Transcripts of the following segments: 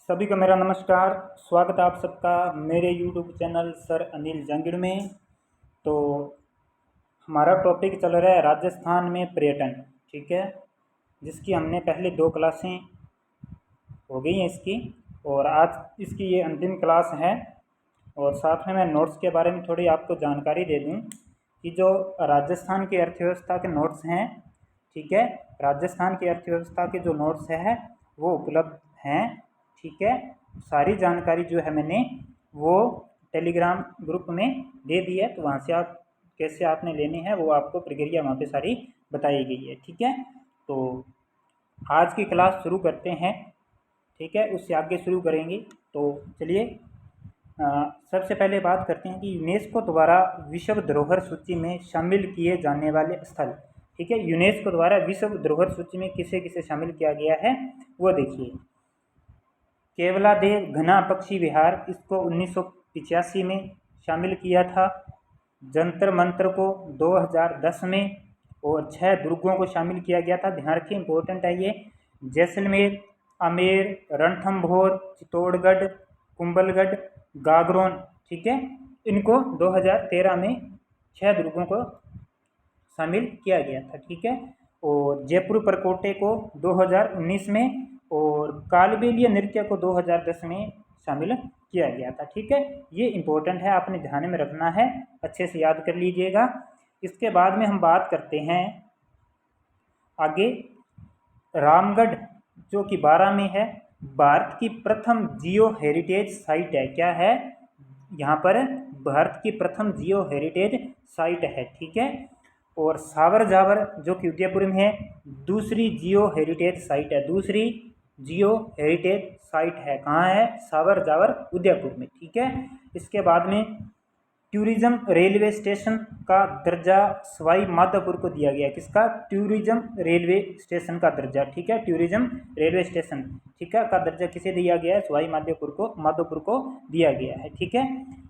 सभी को मेरा नमस्कार। स्वागत है आप सबका मेरे YouTube channel sir Anil Jangid में। तो हमारा टॉपिक चल रहा है राजस्थान में पर्यटन, ठीक है, जिसकी हमने पहले 2 क्लासें हो गई हैं इसकी, और आज इसकी ये अंतिम क्लास है। और साथ में मैं नोट्स के बारे में थोड़ी आपको जानकारी दे दूं कि जो राजस्थान की अर्थव्यवस्था के नोट्स हैं, ठीक है, राजस्थान की अर्थव्यवस्था के जो नोट्स है वो उपलब्ध हैं, ठीक है। सारी जानकारी जो है मैंने वो टेलीग्राम ग्रुप में दे दी है, तो वहाँ से आप कैसे आपने लेनी है वो आपको प्रक्रिया वहाँ पे सारी बताई गई है, ठीक है। तो आज की क्लास शुरू करते हैं, ठीक है, उससे आगे शुरू करेंगे। तो चलिए सबसे पहले बात करते हैं कि यूनेस्को द्वारा विश्व धरोहर सूची में शामिल किए जाने वाले स्थल, ठीक है। यूनेस्को द्वारा विश्व धरोहर सूची में किसे किसे शामिल किया गया है वो देखिए। केवलादेव घना पक्षी विहार, इसको 1985 में शामिल किया था। जंतर मंतर को 2010 में, और 6 दुर्गों को शामिल किया गया था। ध्यान रखिए, इंपॉर्टेंट है ये। जैसलमेर, आमेर, रणथंभौर, चित्तौड़गढ़, कुंभलगढ़, गागरोन, ठीक है, इनको 2013 में 6 दुर्गों को शामिल किया गया था, ठीक है। और जयपुर परकोटे को 2019 में, और कालबेलिया नृत्य को 2010 में शामिल किया गया था, ठीक है। ये इम्पोर्टेंट है, आपने ध्यान में रखना है, अच्छे से याद कर लीजिएगा। इसके बाद में हम बात करते हैं आगे। रामगढ़ जो कि 12 में है, भारत की प्रथम जियो हेरिटेज साइट है। क्या है यहाँ पर? भारत की प्रथम जियो हेरिटेज साइट है, ठीक है। और सावर जावर जो कि उदयपुर में है, दूसरी जियो हेरिटेज साइट है। दूसरी जियो हेरिटेज साइट है, कहाँ है? सावर जावर उदयपुर में, ठीक है। इसके बाद में टूरिज्म रेलवे स्टेशन का दर्जा सवाई माधोपुर को दिया गया। किसका? टूरिज्म रेलवे स्टेशन का दर्जा, ठीक है, टूरिज्म रेलवे स्टेशन, ठीक है, का दर्जा किसे दिया गया है? सवाई माधोपुर को दिया गया है, ठीक है।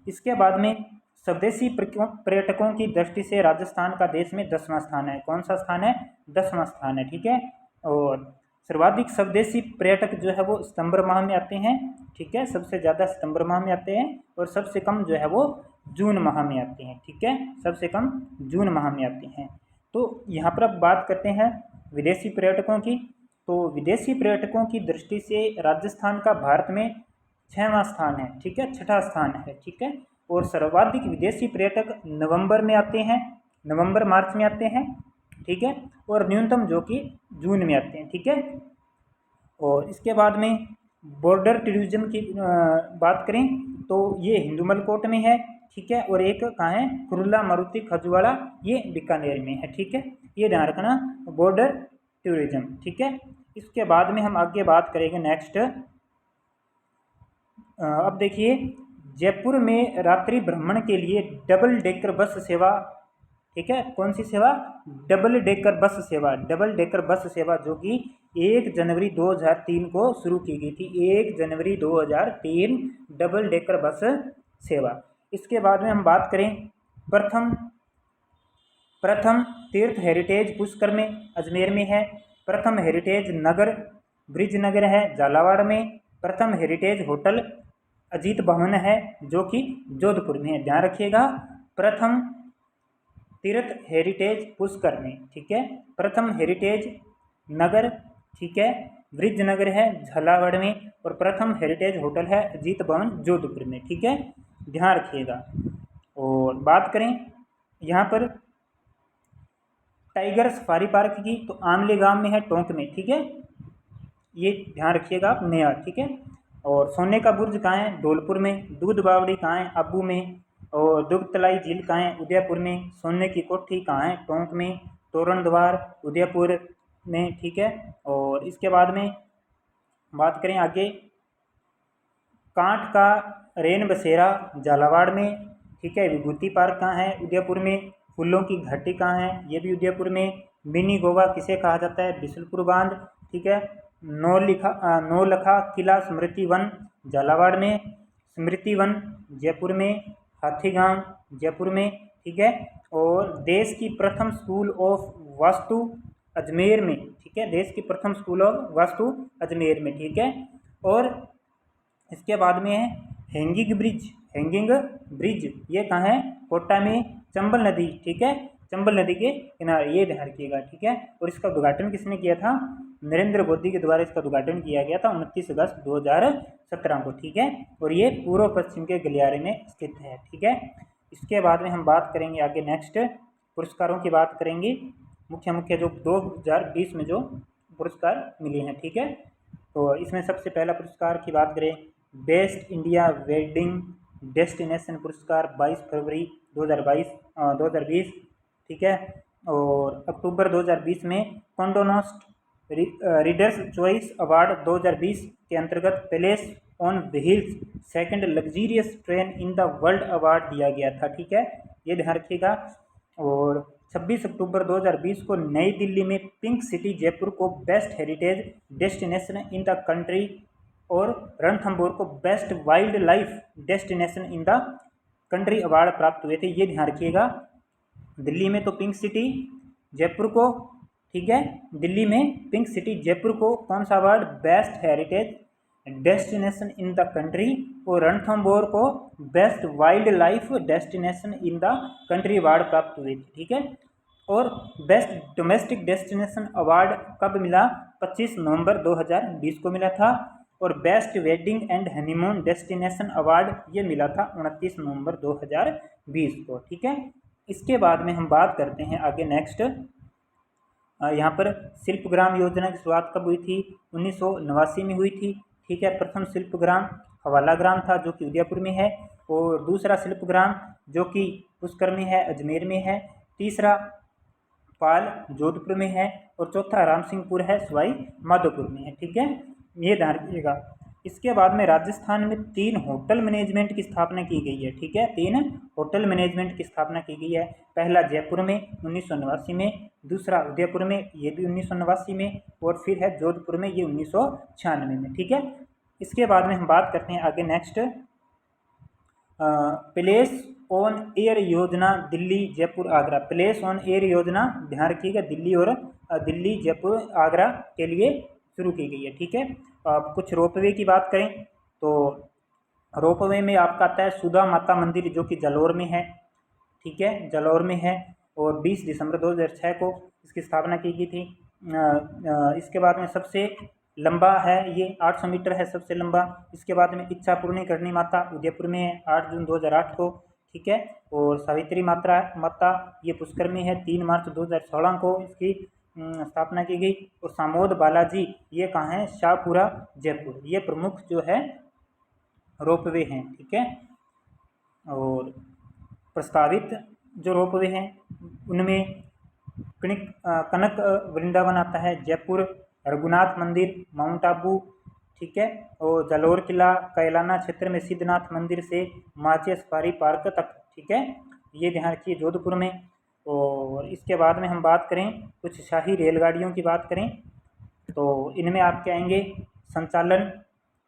इसके बाद में स्वदेशी पर्यटकों की दृष्टि से राजस्थान का देश में 10वां स्थान है। कौन सा स्थान है? 10वां स्थान है, ठीक है। और सर्वाधिक स्वदेशी पर्यटक जो है वो सितंबर माह में आते हैं, ठीक है, सबसे ज़्यादा सितंबर माह में आते हैं, और सबसे कम जो है वो जून माह में आते हैं, ठीक है, सबसे कम जून माह में आते हैं। तो यहाँ पर अब बात करते हैं विदेशी पर्यटकों की। तो विदेशी पर्यटकों की दृष्टि से राजस्थान का भारत में 6वां स्थान है, ठीक है, 6ठा स्थान है, ठीक है। और सर्वाधिक विदेशी पर्यटक नवंबर में आते हैं, नवंबर मार्च में आते हैं, ठीक है, और न्यूनतम जो कि जून में आते हैं, ठीक है। और इसके बाद में बॉर्डर टूरिज्म की बात करें तो ये हिंदुमलकोट में है, ठीक है, और एक कहाँ है? कुर्ला मारुति खजुवाड़ा, ये बीकानेर में है, ठीक है। ये ध्यान रखना, बॉर्डर टूरिज्म, ठीक है। इसके बाद में हम आगे बात करेंगे नेक्स्ट। अब देखिए, जयपुर में रात्रि भ्रमण के लिए डबल डेकर बस सेवा, ठीक है, कौन सी सेवा? डबल डेकर बस सेवा। डबल डेकर बस सेवा जो कि 1 जनवरी 2003 को शुरू की गई थी। 1 जनवरी 2003 डबल डेकर बस सेवा। इसके बाद में हम बात करें प्रथम तीर्थ हेरिटेज पुष्कर में, अजमेर में है। प्रथम हेरिटेज नगर ब्रिज नगर है, झालावाड़ में। प्रथम हेरिटेज होटल अजीत भवन है जो कि जोधपुर में है। ध्यान रखिएगा, प्रथम तीर्थ हेरिटेज पुष्कर में, ठीक है, प्रथम हेरिटेज नगर, ठीक है, ब्रिज नगर है झालावाड़ में, और प्रथम हेरिटेज होटल है अजीत भवन जोधपुर में, ठीक है, ध्यान रखिएगा। और बात करें यहाँ पर टाइगर सफारी पार्क की, तो आमले गांव में है, टोंक में, ठीक है, ये ध्यान रखिएगा आप, नया, ठीक है। और सोने का बुर्ज कहाँ है? धौलपुर में। दूध बावड़ी कहाँ है? आबू में। और दुगतलाई झील कहाँ है? उदयपुर में। सोने की कोठी कहाँ है? टोंक में। तोरण द्वार उदयपुर में, ठीक है। और इसके बाद में बात करें आगे, कांट का रेन बसेरा झालावाड़ में, ठीक है। विभूति पार्क कहाँ है? उदयपुर में। फूलों की घाटी कहाँ है? ये भी उदयपुर में। मिनी गोवा किसे कहा जाता है? बिशुलपुर बांध, ठीक है। नौलखा किला स्मृति वन झालावाड़ में। स्मृति वन जयपुर में। हाथीगांव जयपुर में, ठीक है। और देश की प्रथम स्कूल ऑफ वास्तु अजमेर में, ठीक है, देश की प्रथम स्कूल ऑफ वास्तु अजमेर में, ठीक है। और इसके बाद में है हैंगिंग ब्रिज। हैंगिंग ब्रिज ये कहाँ है? कोटा में, चंबल नदी, ठीक है, चंबल नदी के किनारे, ये ध्यान रखिएगा, ठीक है। और इसका उद्घाटन किसने किया था? नरेंद्र मोदी के द्वारा इसका उद्घाटन किया गया था 29 अगस्त 2017 को, ठीक है। और ये पूर्व पश्चिम के गलियारे में स्थित है, ठीक है। इसके बाद में हम बात करेंगे आगे नेक्स्ट पुरस्कारों की बात करेंगे, मुख्य मुख्य जो 2020 में जो पुरस्कार मिले हैं, ठीक है। तो इसमें सबसे पहला पुरस्कार की बात करें, बेस्ट इंडिया वेडिंग डेस्टिनेशन पुरस्कार 22 फरवरी 2020, ठीक है। और अक्टूबर 2020 में कॉन्डोनोस्ट रीडर्स चॉइस अवार्ड 2020 के अंतर्गत palace on wheels second luxurious train in the world award दिया गया था, ठीक है, ये ध्यान रखिएगा। और 26 अक्टूबर 2020 को नई दिल्ली में पिंक सिटी जयपुर को best heritage destination in the country और रणथंभौर को best wild life destination in the country award प्राप्त हुए थे, ये ध्यान रखिएगा। दिल्ली में तो पिंक सिटी जयपुर को, ठीक है, दिल्ली में पिंक सिटी जयपुर को कौन सा award? Best heritage destination in the country, और रणथंभौर को best wild life destination in the country award प्राप्त हुए थे, ठीक है। और बेस्ट डोमेस्टिक डेस्टिनेशन अवार्ड कब मिला? 25 नवंबर 2020 को मिला था। और best wedding and honeymoon destination award ये मिला था 29 नवंबर 2020 को, ठीक है। इसके बाद में हम बात करते हैं आगे नेक्स्ट, यहाँ पर शिल्पग्राम योजना की शुरुआत कब हुई थी? 1989 में हुई थी, ठीक है। प्रथम शिल्पग्राम हवाला ग्राम था जो कि उदयपुर में है, और दूसरा शिल्पग्राम जो कि पुष्कर में है, अजमेर में है, तीसरा पाल जोधपुर में है, और चौथा राम सिंहपुर है, सवाई माधोपुर में है, ठीक है, ये ध्यान रखिएगा। इसके बाद में राजस्थान में 3 होटल मैनेजमेंट की स्थापना की गई है, ठीक है, 3 होटल मैनेजमेंट की स्थापना की गई है। पहला जयपुर में 1989 में, दूसरा उदयपुर में, ये भी 1989 में, और फिर है जोधपुर में, ये 1996 में, ठीक है। इसके बाद में हम बात करते हैं आगे नेक्स्ट, प्लेस ऑन एयर योजना Delhi Jaipur Agra. Place on air योजना ध्यान रखिएगा, दिल्ली जयपुर आगरा के लिए शुरू की गई है, ठीक है। अब कुछ रोपवे की बात करें तो रोपवे में आपका आता है सुधा माता मंदिर जो कि जालौर में है, ठीक है, जालौर में है, और 20 दिसंबर 2006 को इसकी स्थापना की गई थी। इसके बाद में सबसे लंबा है ये 800 मीटर है सबसे लंबा। इसके बाद में इच्छा पूर्णी करनी माता उदयपुर में है 8 जून 2008 को, ठीक है। और सावित्री माता ये पुष्कर में है 3 मार्च 2016 को इसकी स्थापना की गई। और सामोद बालाजी ये कहाँ है? शाहपुरा जयपुर। ये प्रमुख जो है रोपवे हैं, ठीक है। और प्रस्तावित जो रोपवे हैं उनमें कनक वृंदावन आता है, जयपुर रघुनाथ मंदिर, माउंट आबू, ठीक है, और जालौर किला, कैलाना क्षेत्र में सिद्धनाथ मंदिर से माचे सफारी पार्क तक, ठीक है, ये ध्यान रखिए जोधपुर में। और इसके बाद में हम बात करें कुछ शाही रेलगाड़ियों की बात करें तो इनमें आपके आएंगे संचालन,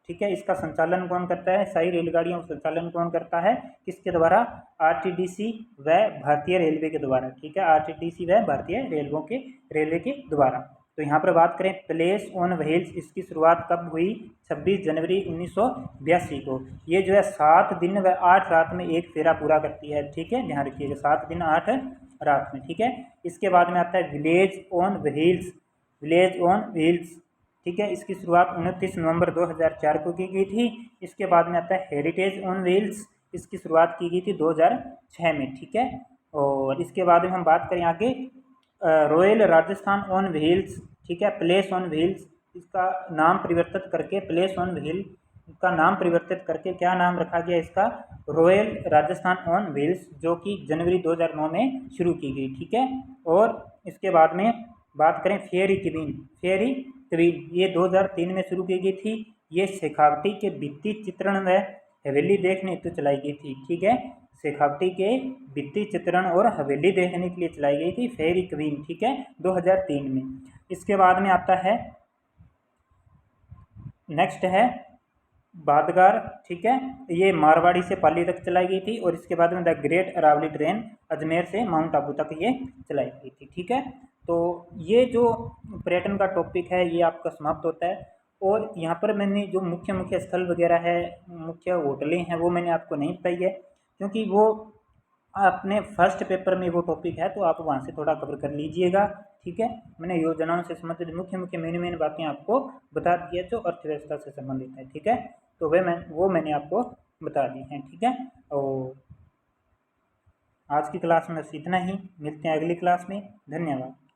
ठीक है, इसका संचालन कौन करता है? शाही रेलगाड़ियों का संचालन कौन करता है? किसके द्वारा? आरटीडीसी व भारतीय रेलवे के द्वारा, ठीक है, आरटीडीसी व भारतीय रेलवे के द्वारा। तो यहाँ पर बात करें प्लेस ऑन व्हील्स, इसकी शुरुआत कब हुई? 26 जनवरी 1982 को। ये जो है 7 दिन व 8 रात में एक फेरा पूरा करती है, ठीक है, ध्यान रखिएगा 7 दिन 8 रात में, ठीक है। इसके बाद में आता है village on wheels, village on wheels, ठीक है, इसकी शुरुआत 29 नवंबर 2004 को की गई थी। इसके बाद में आता है हेरिटेज ऑन व्हील्स, इसकी शुरुआत की गई थी 2006 में, ठीक है। और इसके बाद में हम बात करें आगे रॉयल राजस्थान ऑन व्हील्स, ठीक है, प्लेस ऑन व्हील्स, इसका नाम परिवर्तित करके प्लेस ऑन व्हील का नाम परिवर्तित करके क्या नाम रखा गया इसका? रॉयल राजस्थान ऑन व्हील्स, जो कि जनवरी 2009 में शुरू की गई, ठीक है। और इसके बाद में बात करें फेरी क्वीन, ये 2003 में शुरू की गई थी। ये शेखावटी के भित्ति चित्रण व हवेली देखने हेतु चलाई गई थी, ठीक है, शेखावटी के भित्ति चित्रण और हवेली देखने के लिए चलाई गई थी फेरी क्वीन, ठीक है, 2003 में। इसके बाद में आता है नेक्स्ट है बादगार, ठीक है, ये मारवाड़ी से पाली तक चलाई गई थी। और इसके बाद में the great Aravali train Ajmer से माउंट आबू तक ये चलाई गई थी, ठीक है। तो ये जो पर्यटन का टॉपिक है ये आपका समाप्त होता है। और यहाँ पर मैंने जो मुख्य मुख्य स्थल वगैरह है, मुख्य होटलें हैं, वो मैंने आपको नहीं बताई है, क्योंकि वो अपने फर्स्ट पेपर में वो टॉपिक है, तो आप वहाँ से थोड़ा कवर कर लीजिएगा। ठीक है, मैंने योजनाओं से संबंधित मुख्य मुख्य मेन मेन बातें आपको बता दी है जो अर्थव्यवस्था से संबंधित है। ठीक है, तो वो मैंने आपको बता दी हैं। ठीक है, और आज की क्लास में बस इतना ही, मिलते हैं अगली क्लास में। धन्यवाद।